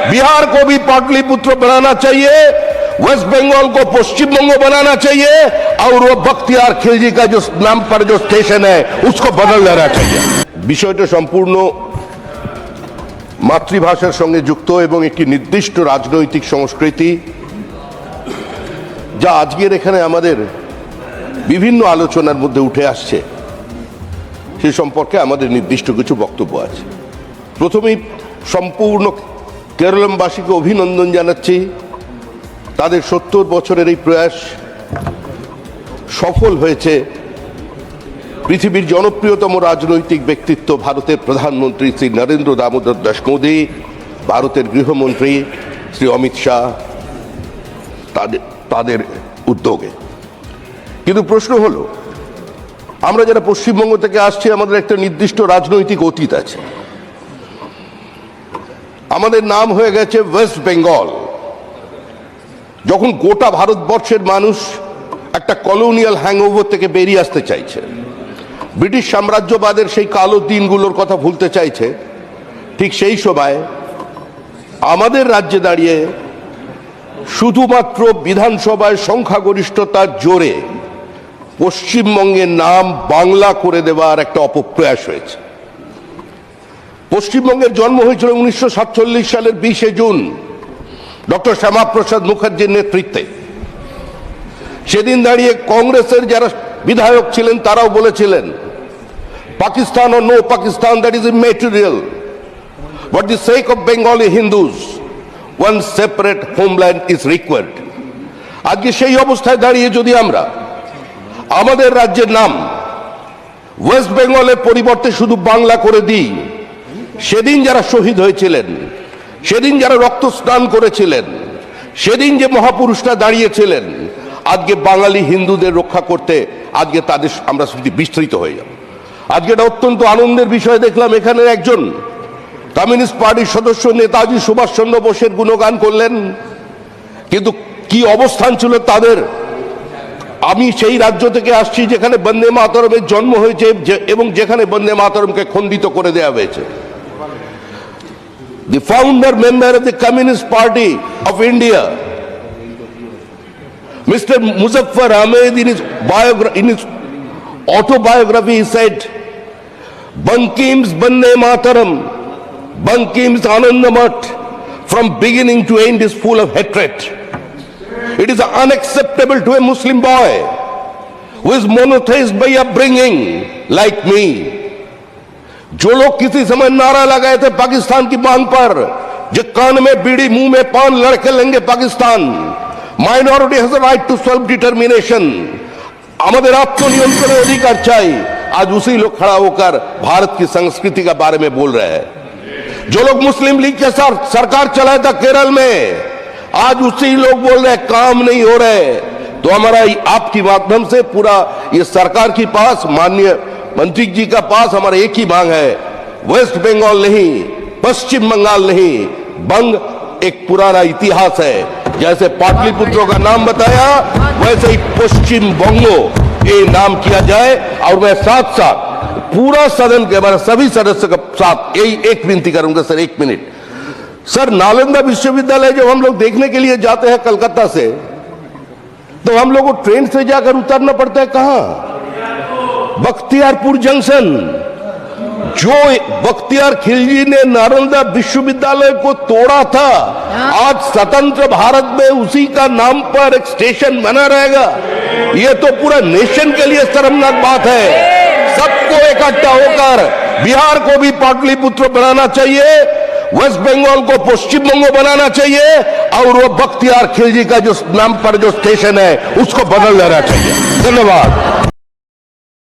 बिहार को भी पाटलिपुत्र बनाना चाहिए, वेस्ट बंगाल को पश्चिम बंग बनाना चाहिए और वो बख्तियार खिलजी का जो नाम पर जो स्टेशन है उसको बदल देना चाहिए। বিষয়টা সম্পূর্ণ মাতৃভাষার সঙ্গে যুক্ত এবং একটি নির্দিষ্ট রাজনৈতিক সংস্কৃতি যা আজকের এখানে আমাদের বিভিন্ন আলোচনার মধ্যে উঠে আসছে সে সম্পর্কে আমাদের নির্দিষ্ট কিছু বক্তব্য আছে। প্রথমেই সম্পূর্ণ কেরলমবাসীকে অভিনন্দন জানাচ্ছি, তাদের 70 বছরের এই প্রয়াস সফল হয়েছে। পৃথিবীর জনপ্রিয়তম রাজনৈতিক ব্যক্তিত্ব ভারতের প্রধানমন্ত্রী শ্রী নরেন্দ্র দামোদর দাস মোদী, ভারতের গৃহমন্ত্রী শ্রী অমিত শাহ তাদের উদ্যোগে। কিন্তু প্রশ্ন হলো, আমরা যারা পশ্চিমবঙ্গ থেকে আসছি আমাদের একটা নির্দিষ্ট রাজনৈতিক অতীত আছে। আমাদের নাম হয়ে গেছে ওয়েস্ট বেঙ্গল। যখন গোটা ভারতবর্ষের মানুষ একটা কলোনিয়াল হ্যাংওভার থেকে বেরিয়ে আসতে চাইছে, ব্রিটিশ সাম্রাজ্যবাদের সেই কালো দিনগুলোর কথা ভুলতে চাইছে, ঠিক সেই সময় আমাদের রাজ্যে দাঁড়িয়ে শুধুমাত্র বিধানসভায় সংখ্যাগরিষ্ঠতার জোরে পশ্চিমবঙ্গের নাম বাংলা করে দেওয়ার একটা অপপ্রয়াস হয়েছে। পশ্চিমবঙ্গের জন্ম হয়েছিল 1947 সালের 20 জুন ডক্টর শ্যামাপ্রসাদ মুখার্জির নেতৃত্বে। সেদিন দাঁড়িয়ে কংগ্রেসের যারা বিধায়ক ছিলেন তারাও বলেছিলেন, Pakistan or no Pakistan, that is immaterial. For the sake of Bengali Hindus, one separate homeland is required. আজকে সেই অবস্থায় দাঁড়িয়ে যদি আমরা আমাদের রাজ্যের নাম ওয়েস্ট বেঙ্গলের পরিবর্তে শুধু বাংলা করে দিই, সেদিন যারা শহীদ হয়েছিলেন, সেদিন যারা রক্ত স্নান করেছিলেন, সেদিন যে মহাপুরুষরা দাঁড়িয়েছিলেন, আজকে বাঙালি হিন্দুদের রক্ষা করতে আজকে তাদের আমরা স্মৃতি বিস্মৃত হয়ে যাব। আজকে এটা অত্যন্ত আনন্দের বিষয় দেখলাম, এখানে একজন কমিউনিস্ট পার্টির সদস্য নেতাজি সুভাষচন্দ্র বোসের গুণগান করলেন, কিন্তু কি অবস্থান ছিল তাদের। আমি সেই রাজ্য থেকে আসছি যেখানে বন্দে মাতরমের জন্ম হয়েছে এবং যেখানে বন্দে মাতরমকে খণ্ডিত করে দেওয়া হয়েছে। The founder member of the Communist Party of India, Mr. Muzaffar Ahmed, in his autobiography, he said, Bankim's Bande Mataram, Bankim's Anandamat, from beginning to end is full of hatred. It is unacceptable to a Muslim boy who is monotheist by upbringing like me. जो लोग किसी समय नारा लगाए थे पाकिस्तान की मांग पर, जो कान में बीड़ी मुंह में पान लड़के लेंगे Pakistan, minority has a right to self determination, हमारे आत्मनियंत्रण अधिकार चाहिए, आज उसी लोग खड़ा होकर भारत की संस्कृति के बारे में बोल रहे हैं। जो लोग मुस्लिम लीग के साथ सरकार चलाया था केरल में, आज उसी लोग बोल रहे हैं काम नहीं हो रहे। तो हमारा आपकी माध्यम से पूरा ये सरकार के पास, माननीय मंत्री जी का पास हमारा एक ही मांग है, वेस्ट बंगाल नहीं, पश्चिम बंगाल नहीं, बंग एक पुराना इतिहास है। जैसे पाटलिपुत्रों का नाम बताया वैसे ही पश्चिम बंगो ये नाम किया जाए। और मैं साथ साथ पूरा सदन के हमारे सभी सदस्य के साथ यही एक विनती करूंगा सर, 1 मिनट सर। नालंदा विश्वविद्यालय जब हम लोग देखने के लिए जाते हैं कलकत्ता से, तो हम लोग को ट्रेन से जाकर उतरना पड़ता है कहां? बख्तियारपुर जंक्शन। जो बख्तियार खिलजी ने नालंदा विश्वविद्यालय को तोड़ा था, आज स्वतंत्र भारत में उसी का नाम पर एक स्टेशन बना रहेगा। ये तो पूरा नेशन के लिए शर्मनाक बात है। सबको इकट्ठा होकर बिहार को भी पाटलिपुत्र बनाना चाहिए, वेस्ट बंगाल को पश्चिम बंग बनाना चाहिए और वो बख्तियार खिलजी का जो नाम पर जो स्टेशन है उसको बदल देना चाहिए। धन्यवाद।